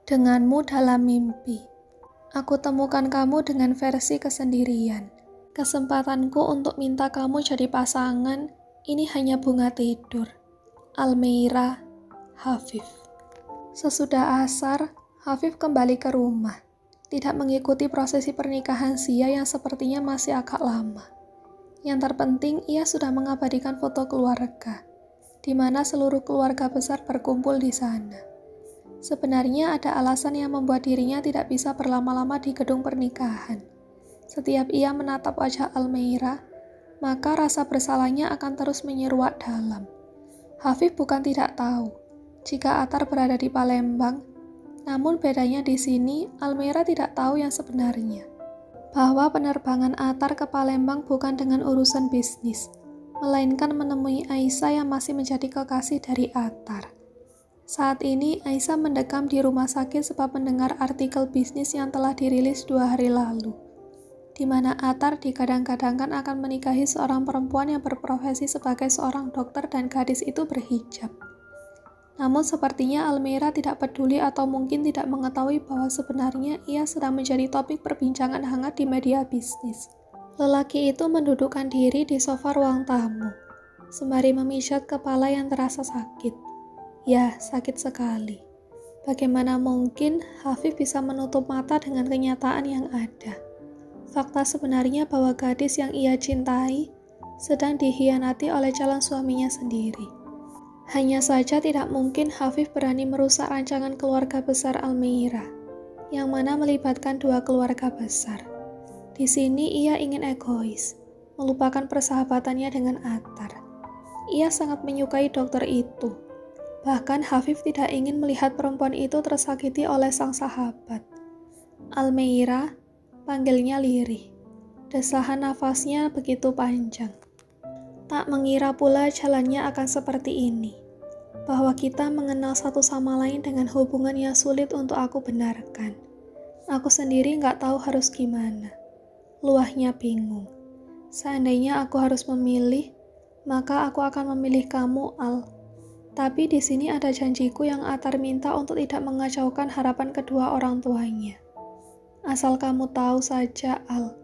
Denganmu dalam mimpi. Aku temukan kamu dengan versi kesendirian. Kesempatanku untuk minta kamu jadi pasangan, ini hanya bunga tidur. Almeira, Hafif. Sesudah asar, Hafif kembali ke rumah. Tidak mengikuti prosesi pernikahan Zia yang sepertinya masih agak lama. Yang terpenting, ia sudah mengabadikan foto keluarga, di mana seluruh keluarga besar berkumpul di sana. Sebenarnya ada alasan yang membuat dirinya tidak bisa berlama-lama di gedung pernikahan. Setiap ia menatap wajah Almeira, maka rasa bersalahnya akan terus menyeruak dalam. Hafif bukan tidak tahu jika Atar berada di Palembang, namun bedanya di sini Almeira tidak tahu yang sebenarnya. Bahwa penerbangan Atar ke Palembang bukan dengan urusan bisnis, melainkan menemui Aisyah yang masih menjadi kekasih dari Atar. Saat ini, Aisyah mendekam di rumah sakit sebab mendengar artikel bisnis yang telah dirilis 2 hari lalu, di mana Atar digadang-gadangkan akan menikahi seorang perempuan yang berprofesi sebagai seorang dokter dan gadis itu berhijab. Namun sepertinya Almeira tidak peduli atau mungkin tidak mengetahui bahwa sebenarnya ia sedang menjadi topik perbincangan hangat di media bisnis. Lelaki itu mendudukkan diri di sofa ruang tamu, sembari memijat kepala yang terasa sakit. Ya, sakit sekali. Bagaimana mungkin Hafif bisa menutup mata dengan kenyataan yang ada? Fakta sebenarnya bahwa gadis yang ia cintai sedang dikhianati oleh calon suaminya sendiri. Hanya saja tidak mungkin Hafif berani merusak rancangan keluarga besar Almeira, yang mana melibatkan 2 keluarga besar. Di sini ia ingin egois, melupakan persahabatannya dengan Atar. Ia sangat menyukai dokter itu. Bahkan Hafif tidak ingin melihat perempuan itu tersakiti oleh sang sahabat. Almeira, panggilnya lirih. Desahan nafasnya begitu panjang. Tak mengira pula jalannya akan seperti ini. Bahwa kita mengenal satu sama lain dengan hubungan yang sulit untuk aku benarkan. Aku sendiri nggak tahu harus gimana. Luahnya bingung. Seandainya aku harus memilih, maka aku akan memilih kamu, Al. Tapi di sini ada janjiku yang Atar minta untuk tidak mengacaukan harapan kedua orang tuanya. Asal kamu tahu saja, Al.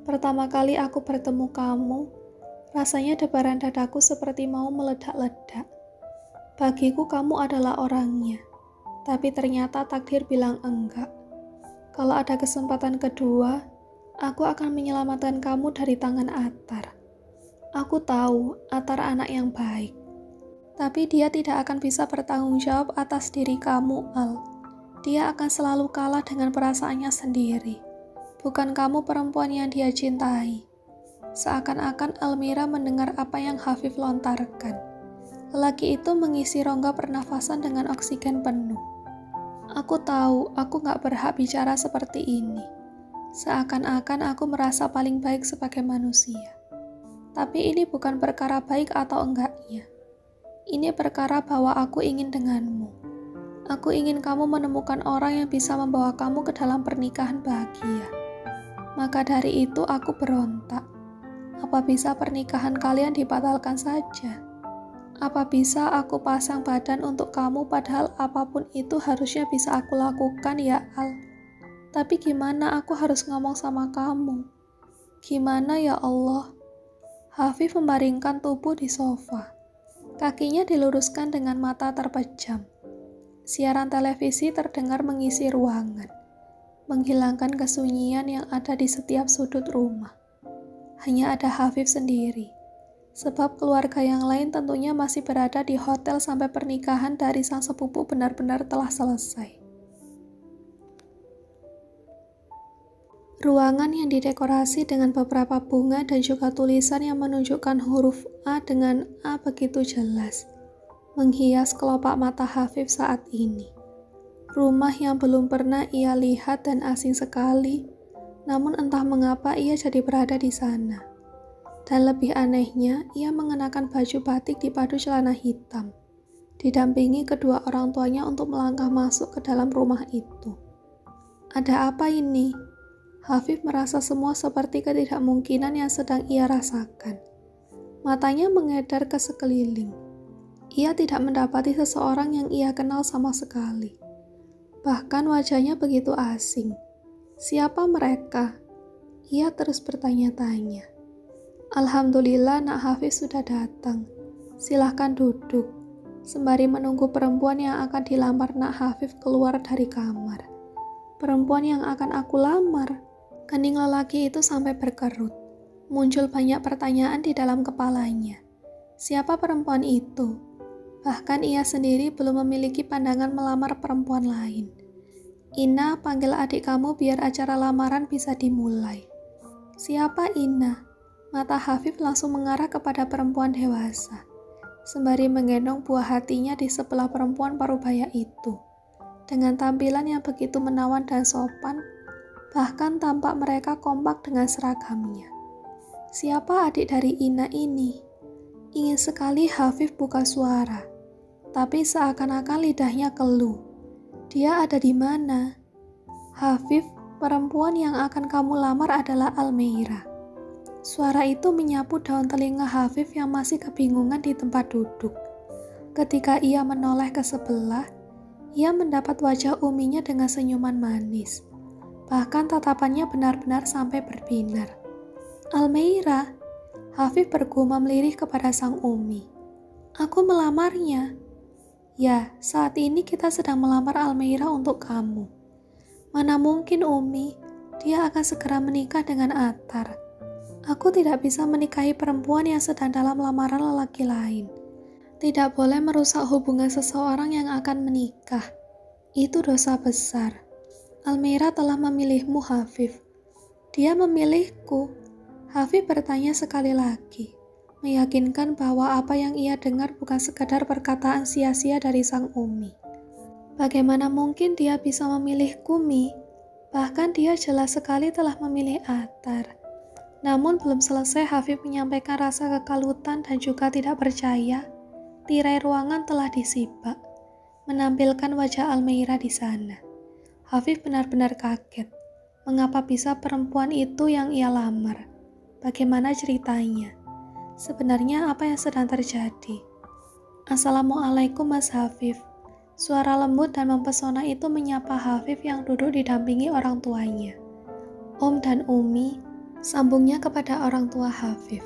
Pertama kali aku bertemu kamu, rasanya debaran dadaku seperti mau meledak-ledak. Bagiku kamu adalah orangnya, tapi ternyata takdir bilang enggak. Kalau ada kesempatan kedua, aku akan menyelamatkan kamu dari tangan Atar. Aku tahu Atar anak yang baik. Tapi dia tidak akan bisa bertanggung jawab atas diri kamu, Al. Dia akan selalu kalah dengan perasaannya sendiri. Bukan kamu perempuan yang dia cintai. Seakan-akan Almeira mendengar apa yang Hafif lontarkan. Lelaki itu mengisi rongga pernafasan dengan oksigen penuh. Aku tahu, aku gak berhak bicara seperti ini. Seakan-akan aku merasa paling baik sebagai manusia. Tapi ini bukan perkara baik atau enggaknya. Ini perkara bahwa aku ingin denganmu. Aku ingin kamu menemukan orang yang bisa membawa kamu ke dalam pernikahan bahagia. Maka dari itu aku berontak. Apa bisa pernikahan kalian dibatalkan saja? Apa bisa aku pasang badan untuk kamu padahal apapun itu harusnya bisa aku lakukan ya Al. Tapi gimana aku harus ngomong sama kamu? Gimana ya Allah? Hafif membaringkan tubuh di sofa. Kakinya diluruskan dengan mata terpejam. Siaran televisi terdengar mengisi ruangan, menghilangkan kesunyian yang ada di setiap sudut rumah. Hanya ada Hafif sendiri, sebab keluarga yang lain tentunya masih berada di hotel sampai pernikahan dari sang sepupu benar-benar telah selesai. Ruangan yang didekorasi dengan beberapa bunga dan juga tulisan yang menunjukkan huruf A dengan A begitu jelas, menghias kelopak mata Hafif saat ini. Rumah yang belum pernah ia lihat dan asing sekali, namun entah mengapa ia jadi berada di sana. Dan lebih anehnya, ia mengenakan baju batik dipadu celana hitam, didampingi kedua orang tuanya untuk melangkah masuk ke dalam rumah itu. Ada apa ini? Hafif merasa semua seperti ketidakmungkinan yang sedang ia rasakan. Matanya mengedar ke sekeliling. Ia tidak mendapati seseorang yang ia kenal sama sekali. Bahkan wajahnya begitu asing. Siapa mereka? Ia terus bertanya-tanya. Alhamdulillah Nak Hafiz sudah datang. Silahkan duduk. Sembari menunggu perempuan yang akan dilamar Nak Hafiz keluar dari kamar. Perempuan yang akan aku lamar. Kening lelaki itu sampai berkerut. Muncul banyak pertanyaan di dalam kepalanya. Siapa perempuan itu? Bahkan ia sendiri belum memiliki pandangan melamar perempuan lain. Ina, panggil adik kamu biar acara lamaran bisa dimulai. Siapa Ina? Mata Hafif langsung mengarah kepada perempuan dewasa. Sembari menggendong buah hatinya di sebelah perempuan parubaya itu. Dengan tampilan yang begitu menawan dan sopan, bahkan tampak mereka kompak dengan seragamnya. Siapa adik dari Ina ini? Ingin sekali Hafif buka suara, tapi seakan-akan lidahnya keluh. Dia ada di mana? Hafif, perempuan yang akan kamu lamar adalah Almeira. Suara itu menyapu daun telinga Hafif yang masih kebingungan di tempat duduk. Ketika ia menoleh ke sebelah, ia mendapat wajah uminya dengan senyuman manis. Bahkan tatapannya benar-benar sampai berbinar. Almeira, Hafif bergumam lirih kepada sang umi. Aku melamarnya. Ya, saat ini kita sedang melamar Almeira untuk kamu. Mana mungkin Umi, dia akan segera menikah dengan Atar. Aku tidak bisa menikahi perempuan yang sedang dalam lamaran lelaki lain. Tidak boleh merusak hubungan seseorang yang akan menikah. Itu dosa besar. Almeira telah memilihmu, Hafif. Dia memilihku. Hafif bertanya sekali lagi, meyakinkan bahwa apa yang ia dengar bukan sekadar perkataan sia-sia dari sang umi. Bagaimana mungkin dia bisa memilih Kumi? Bahkan dia jelas sekali telah memilih Atar. Namun belum selesai Hafif menyampaikan rasa kekalutan dan juga tidak percaya, tirai ruangan telah disibak, menampilkan wajah Almeira di sana. Hafif benar-benar kaget. Mengapa bisa perempuan itu yang ia lamar? Bagaimana ceritanya? Sebenarnya apa yang sedang terjadi? Assalamualaikum Mas Hafif. Suara lembut dan mempesona itu menyapa Hafif yang duduk didampingi orang tuanya. Om dan Umi, sambungnya kepada orang tua Hafif.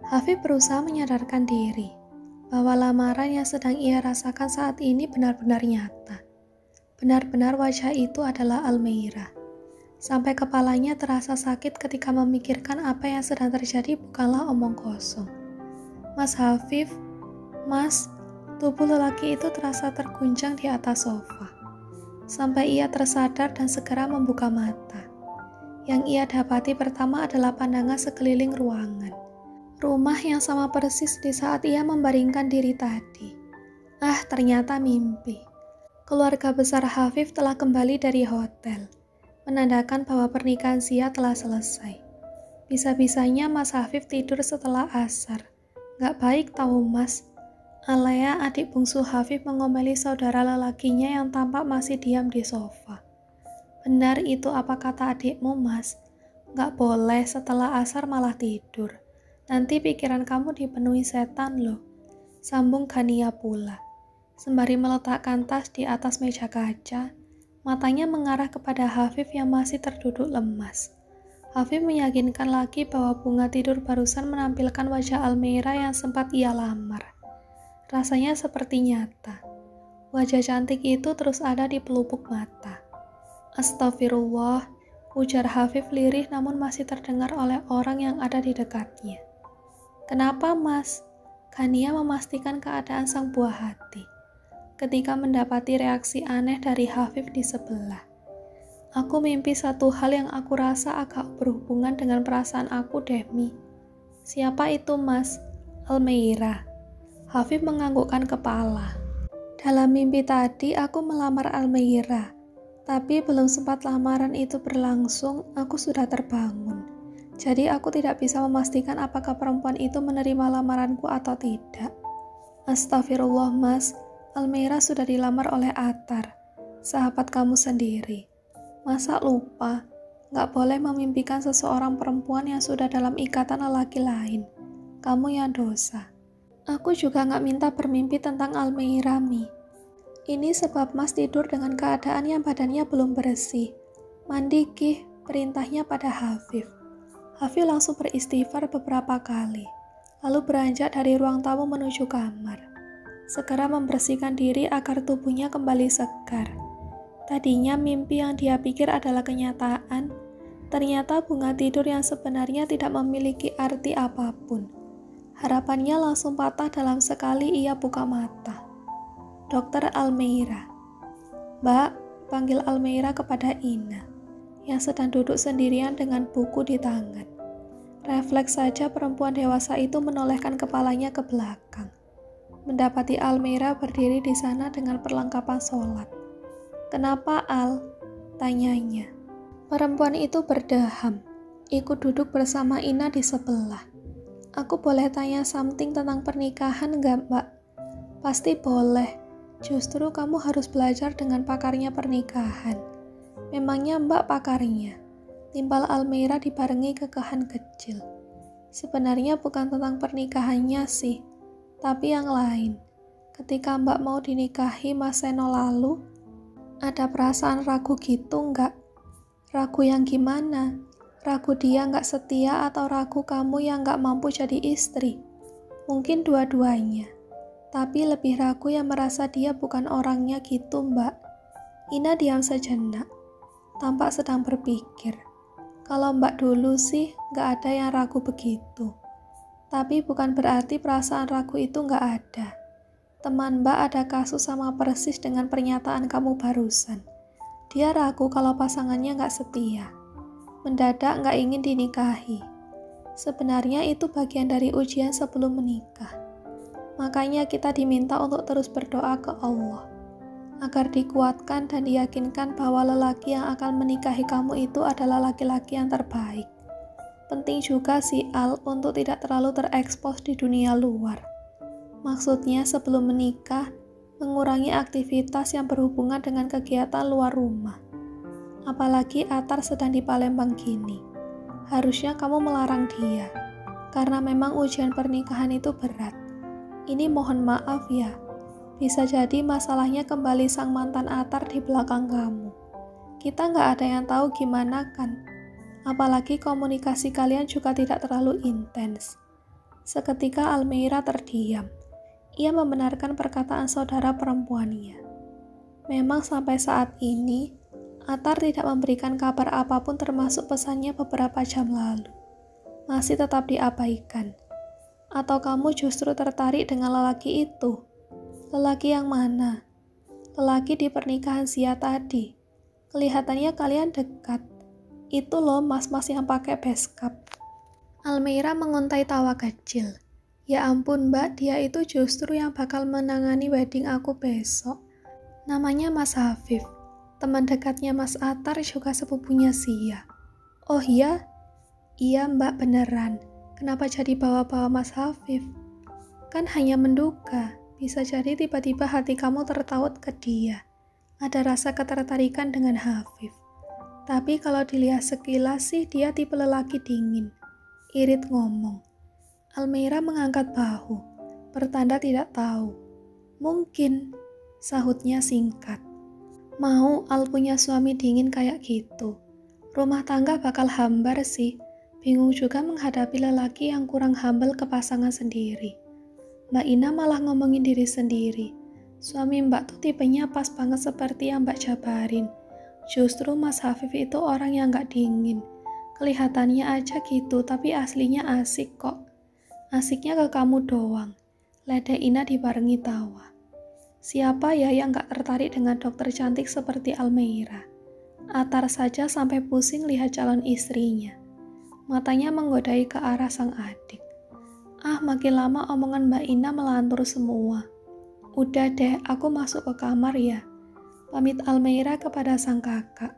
Hafif berusaha menyadarkan diri bahwa lamaran yang sedang ia rasakan saat ini benar-benar nyata. Benar-benar wajah itu adalah Almeira. Sampai kepalanya terasa sakit ketika memikirkan apa yang sedang terjadi bukanlah omong kosong. Mas Hafif, Mas, tubuh lelaki itu terasa terguncang di atas sofa. Sampai ia tersadar dan segera membuka mata. Yang ia dapati pertama adalah pandangan sekeliling ruangan. Rumah yang sama persis di saat ia membaringkan diri tadi. Ah, ternyata mimpi. Keluarga besar Hafif telah kembali dari hotel. Menandakan bahwa pernikahan Sia telah selesai. Bisa-bisanya Mas Hafif tidur setelah asar. Gak baik tahu Mas. Alea, adik bungsu Hafif, mengomeli saudara lelakinya yang tampak masih diam di sofa. Benar itu apa kata adikmu Mas? Gak boleh setelah asar malah tidur. Nanti pikiran kamu dipenuhi setan loh. Sambung Gania pula. Sembari meletakkan tas di atas meja kaca, matanya mengarah kepada Hafif yang masih terduduk lemas. Hafif meyakinkan lagi bahwa bunga tidur barusan menampilkan wajah Almeira yang sempat ia lamar. Rasanya seperti nyata. Wajah cantik itu terus ada di pelupuk mata. Astagfirullah, ujar Hafif lirih namun masih terdengar oleh orang yang ada di dekatnya. Kenapa Mas? Gania memastikan keadaan sang buah hati. Ketika mendapati reaksi aneh dari Hafif di sebelah. Aku mimpi satu hal yang aku rasa agak berhubungan dengan perasaan aku, Demi. Siapa itu, Mas? Almeira. Hafif menganggukkan kepala. Dalam mimpi tadi, aku melamar Almeira. Tapi belum sempat lamaran itu berlangsung, aku sudah terbangun. Jadi aku tidak bisa memastikan apakah perempuan itu menerima lamaranku atau tidak. Astagfirullah, Mas. Almeira sudah dilamar oleh Atar, sahabat kamu sendiri. Masa lupa, gak boleh memimpikan seseorang perempuan yang sudah dalam ikatan lelaki lain. Kamu yang dosa. Aku juga gak minta bermimpi tentang Almeira, Mi. Ini sebab Mas tidur dengan keadaan yang badannya belum bersih. Mandi Gih, perintahnya pada Hafif. Hafif langsung beristighfar beberapa kali, lalu beranjak dari ruang tamu menuju kamar. Segera membersihkan diri agar tubuhnya kembali segar. Tadinya mimpi yang dia pikir adalah kenyataan, ternyata bunga tidur yang sebenarnya tidak memiliki arti apapun. Harapannya langsung patah dalam sekali ia buka mata. Dokter Almeida. Mbak, panggil Almeida kepada Ina, yang sedang duduk sendirian dengan buku di tangan. Refleks saja perempuan dewasa itu menolehkan kepalanya ke belakang. Mendapati Almeida berdiri di sana dengan perlengkapan sholat. Kenapa Al? Tanyanya. Perempuan itu berdeham, ikut duduk bersama Ina di sebelah. Aku boleh tanya something tentang pernikahan nggak, Mbak? Pasti boleh. Justru kamu harus belajar dengan pakarnya pernikahan. Memangnya Mbak pakarnya? Timpal Almeida dibarengi kekahan kecil. Sebenarnya bukan tentang pernikahannya sih, tapi yang lain. Ketika Mbak mau dinikahi Mas Seno lalu, ada perasaan ragu gitu nggak? Ragu yang gimana? Ragu dia nggak setia atau ragu kamu yang nggak mampu jadi istri? Mungkin dua-duanya. Tapi lebih ragu yang merasa dia bukan orangnya gitu, Mbak. Ina diam sejenak, tampak sedang berpikir. Kalau Mbak dulu sih nggak ada yang ragu begitu. Tapi bukan berarti perasaan ragu itu nggak ada. Teman Mbak ada kasus sama persis dengan pernyataan kamu barusan. Dia ragu kalau pasangannya nggak setia. Mendadak nggak ingin dinikahi. Sebenarnya itu bagian dari ujian sebelum menikah. Makanya kita diminta untuk terus berdoa ke Allah, agar dikuatkan dan diyakinkan bahwa lelaki yang akan menikahi kamu itu adalah laki-laki yang terbaik. Penting juga sih Al untuk tidak terlalu terekspos di dunia luar. Maksudnya sebelum menikah, mengurangi aktivitas yang berhubungan dengan kegiatan luar rumah. Apalagi Atar sedang di Palembang gini. Harusnya kamu melarang dia, karena memang ujian pernikahan itu berat. Ini mohon maaf ya, bisa jadi masalahnya kembali sang mantan Atar di belakang kamu. Kita nggak ada yang tahu gimana kan, apalagi komunikasi kalian juga tidak terlalu intens. Seketika Almeida terdiam, ia membenarkan perkataan saudara perempuannya. Memang sampai saat ini, Atar tidak memberikan kabar apapun termasuk pesannya beberapa jam lalu. Masih tetap diabaikan. Atau kamu justru tertarik dengan lelaki itu? Lelaki yang mana? Lelaki di pernikahan Zia tadi. Kelihatannya kalian dekat. Itu loh mas-mas yang pakai beskap. Almeida menguntai tawa kecil. Ya ampun Mbak, dia itu justru yang bakal menangani wedding aku besok. Namanya Mas Hafif. Teman dekatnya Mas Atar juga sepupunya Zia. Oh iya? Iya Mbak beneran. Kenapa jadi bawa-bawa Mas Hafif? Kan hanya menduga, bisa jadi tiba-tiba hati kamu tertaut ke dia. Ada rasa ketertarikan dengan Hafif. Tapi kalau dilihat sekilas sih dia tipe lelaki dingin. Irit ngomong. Almeida mengangkat bahu, pertanda tidak tahu. Mungkin, sahutnya singkat. Mau Al punya suami dingin kayak gitu. Rumah tangga bakal hambar sih. Bingung juga menghadapi lelaki yang kurang humble ke pasangan sendiri. Mbak Ina malah ngomongin diri sendiri. Suami Mbak tuh tipenya pas banget seperti yang Mbak jabarin. Justru Mas Hafif itu orang yang gak dingin. Kelihatannya aja gitu, tapi aslinya asik kok. Asiknya ke kamu doang. Lede Ina dibarengi tawa. Siapa ya yang gak tertarik dengan dokter cantik seperti Almeida? Atar saja sampai pusing lihat calon istrinya. Matanya menggodai ke arah sang adik. Makin lama omongan Mbak Ina melantur semua. Udah deh, aku masuk ke kamar ya. Pamit Almeida kepada sang kakak.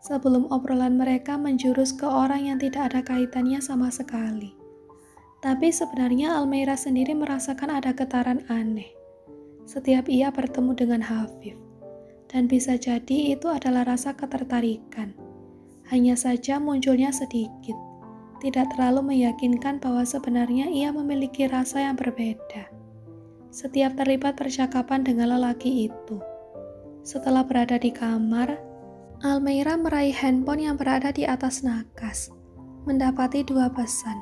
Sebelum obrolan mereka menjurus ke orang yang tidak ada kaitannya sama sekali. Tapi sebenarnya Almeida sendiri merasakan ada getaran aneh. Setiap ia bertemu dengan Hafif. Dan bisa jadi itu adalah rasa ketertarikan. Hanya saja munculnya sedikit. Tidak terlalu meyakinkan bahwa sebenarnya ia memiliki rasa yang berbeda. Setiap terlibat percakapan dengan lelaki itu, Setelah berada di kamar, Almeira meraih handphone yang berada di atas nakas, mendapati 2 pesan,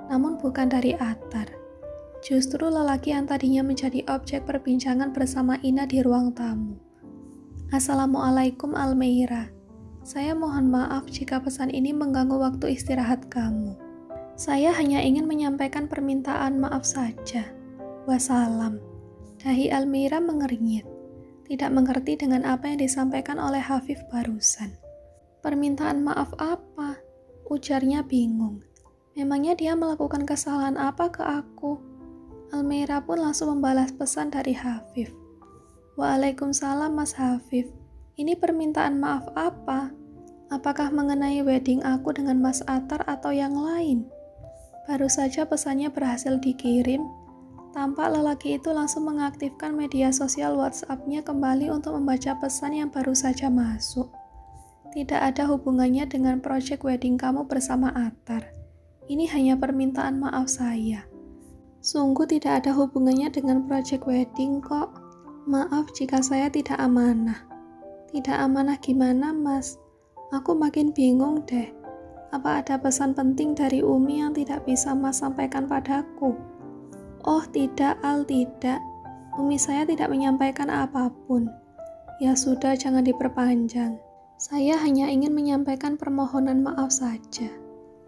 namun bukan dari Atar. Justru lelaki yang tadinya menjadi objek perbincangan bersama Ina di ruang tamu. Assalamualaikum Almeira. Saya mohon maaf jika pesan ini mengganggu waktu istirahat kamu. Saya hanya ingin menyampaikan permintaan maaf saja. Wassalam. Dahi Almeira mengernyit. Tidak mengerti dengan apa yang disampaikan oleh Hafif barusan. Permintaan maaf apa? Ujarnya bingung. Memangnya dia melakukan kesalahan apa ke aku? Almeira pun langsung membalas pesan dari Hafif. Waalaikumsalam Mas Hafif. Ini permintaan maaf apa? Apakah mengenai wedding aku dengan Mas Atar atau yang lain? Baru saja pesannya berhasil dikirim, tampak lelaki itu langsung mengaktifkan media sosial WhatsApp-nya kembali untuk membaca pesan yang baru saja masuk. Tidak ada hubungannya dengan proyek wedding kamu bersama Atar. Ini hanya permintaan maaf saya. Sungguh tidak ada hubungannya dengan proyek wedding kok. Maaf jika saya tidak amanah. Tidak amanah gimana, Mas? Aku makin bingung deh. Apa ada pesan penting dari Umi yang tidak bisa Mas sampaikan padaku? Oh tidak, Al, tidak. Umi saya tidak menyampaikan apapun. Ya sudah, jangan diperpanjang. Saya hanya ingin menyampaikan permohonan maaf saja.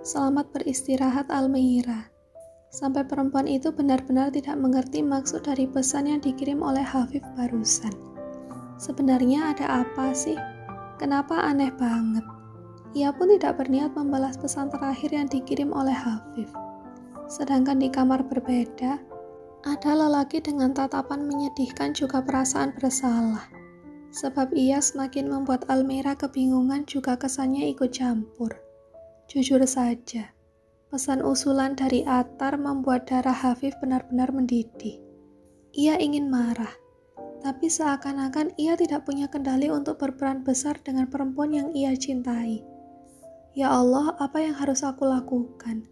Selamat beristirahat, Almeira. Sampai perempuan itu benar-benar tidak mengerti maksud dari pesan yang dikirim oleh Hafif barusan. Sebenarnya ada apa sih? Kenapa aneh banget? Ia pun tidak berniat membalas pesan terakhir yang dikirim oleh Hafif. Sedangkan di kamar berbeda, ada lelaki dengan tatapan menyedihkan juga perasaan bersalah. Sebab ia semakin membuat Almeira kebingungan juga kesannya ikut campur. Jujur saja, pesan usulan dari Atar membuat darah Hafif benar-benar mendidih. Ia ingin marah, tapi seakan-akan ia tidak punya kendali untuk berperan besar dengan perempuan yang ia cintai. Ya Allah, apa yang harus aku lakukan?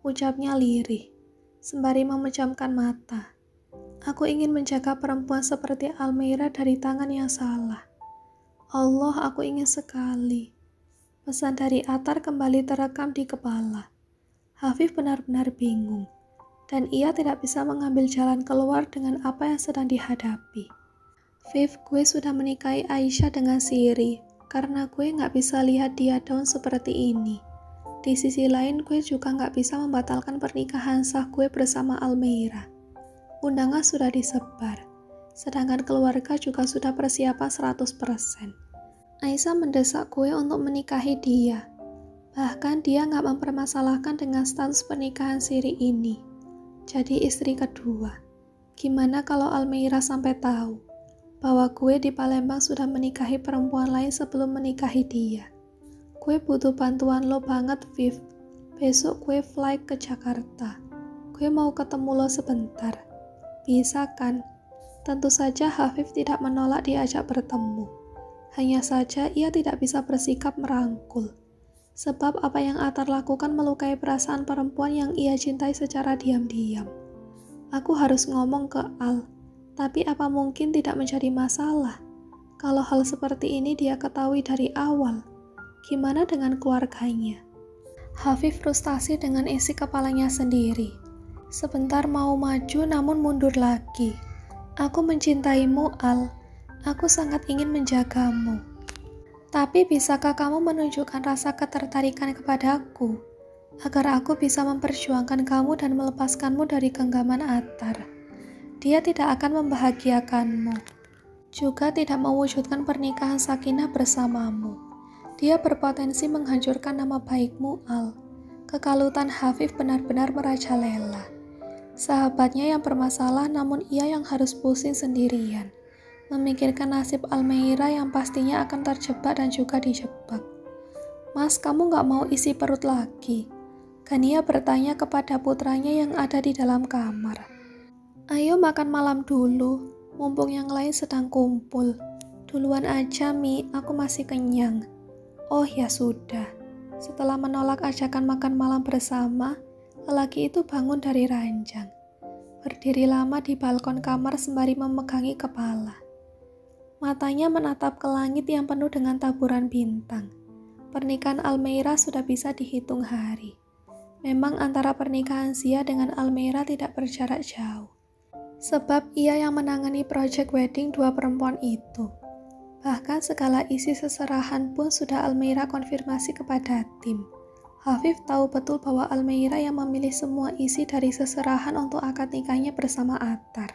Ucapnya lirih, sembari memejamkan mata. Aku ingin menjaga perempuan seperti Almeira dari tangan yang salah. Allah, aku ingin sekali. Pesan dari Atar kembali terekam di kepala. Hafif benar-benar bingung, dan ia tidak bisa mengambil jalan keluar dengan apa yang sedang dihadapi. Viv, gue sudah menikahi Aisyah dengan Siri, karena gue gak bisa lihat dia down seperti ini. Di sisi lain, gue juga gak bisa membatalkan pernikahan sah gue bersama Almeira. Undangan sudah disebar, sedangkan keluarga juga sudah persiapan 100%. Aisyah mendesak gue untuk menikahi dia. Bahkan dia gak mempermasalahkan dengan status pernikahan Siri ini. Jadi istri kedua. Gimana kalau Almeira sampai tahu bahwa gue di Palembang sudah menikahi perempuan lain sebelum menikahi dia? Gue butuh bantuan lo banget, Viv. Besok gue flight ke Jakarta. Gue mau ketemu lo sebentar. Bisa kan? Tentu saja Hafif tidak menolak diajak bertemu. Hanya saja ia tidak bisa bersikap merangkul. Sebab apa yang Atar lakukan melukai perasaan perempuan yang ia cintai secara diam-diam. Aku harus ngomong ke Al, tapi apa mungkin tidak menjadi masalah? Kalau hal seperti ini dia ketahui dari awal, gimana dengan keluarganya? Hafif frustasi dengan isi kepalanya sendiri. Sebentar mau maju namun mundur lagi. Aku mencintaimu, Al. Aku sangat ingin menjagamu. Tapi bisakah kamu menunjukkan rasa ketertarikan kepadaku, agar aku bisa memperjuangkan kamu dan melepaskanmu dari genggaman Atar? Dia tidak akan membahagiakanmu, juga tidak mewujudkan pernikahan sakinah bersamamu. Dia berpotensi menghancurkan nama baikmu, Al. Kekalutan Hafif benar-benar merajalela. Sahabatnya yang bermasalah, namun ia yang harus pusing sendirian. Memikirkan nasib Almeira yang pastinya akan terjebak dan juga dijebak. Mas, kamu gak mau isi perut lagi? Gania bertanya kepada putranya yang ada di dalam kamar. Ayo makan malam dulu, mumpung yang lain sedang kumpul. Duluan aja, Mi, aku masih kenyang. Oh ya sudah. Setelah menolak ajakan makan malam bersama, lelaki itu bangun dari ranjang. Berdiri lama di balkon kamar sembari memegangi kepala. Matanya menatap ke langit yang penuh dengan taburan bintang. Pernikahan Almeira sudah bisa dihitung hari. Memang antara pernikahan Zia dengan Almeira tidak berjarak jauh. Sebab ia yang menangani proyek wedding dua perempuan itu. Bahkan segala isi seserahan pun sudah Almeira konfirmasi kepada tim. Hafif tahu betul bahwa Almeira yang memilih semua isi dari seserahan untuk akad nikahnya bersama Attar.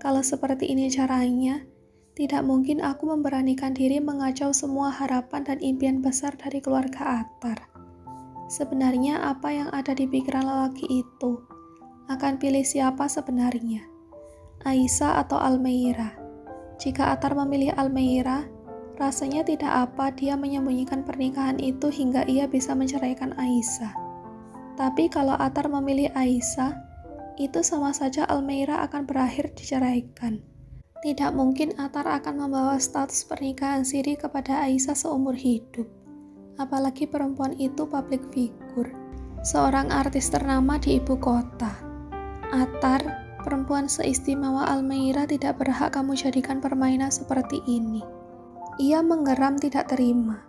Kalau seperti ini caranya, tidak mungkin aku memberanikan diri mengacau semua harapan dan impian besar dari keluarga Attar. Sebenarnya apa yang ada di pikiran lelaki itu? Akan pilih siapa sebenarnya? Aisyah atau Almeira? Jika Attar memilih Almeira, rasanya tidak apa dia menyembunyikan pernikahan itu hingga ia bisa menceraikan Aisyah. Tapi kalau Attar memilih Aisyah, itu sama saja Almeira akan berakhir diceraikan. Tidak mungkin Attar akan membawa status pernikahan siri kepada Aisyah seumur hidup. Apalagi perempuan itu public figure, seorang artis ternama di ibu kota. Attar, perempuan seistimewa Almeira tidak berhak kamu jadikan permainan seperti ini. Ia menggeram tidak terima.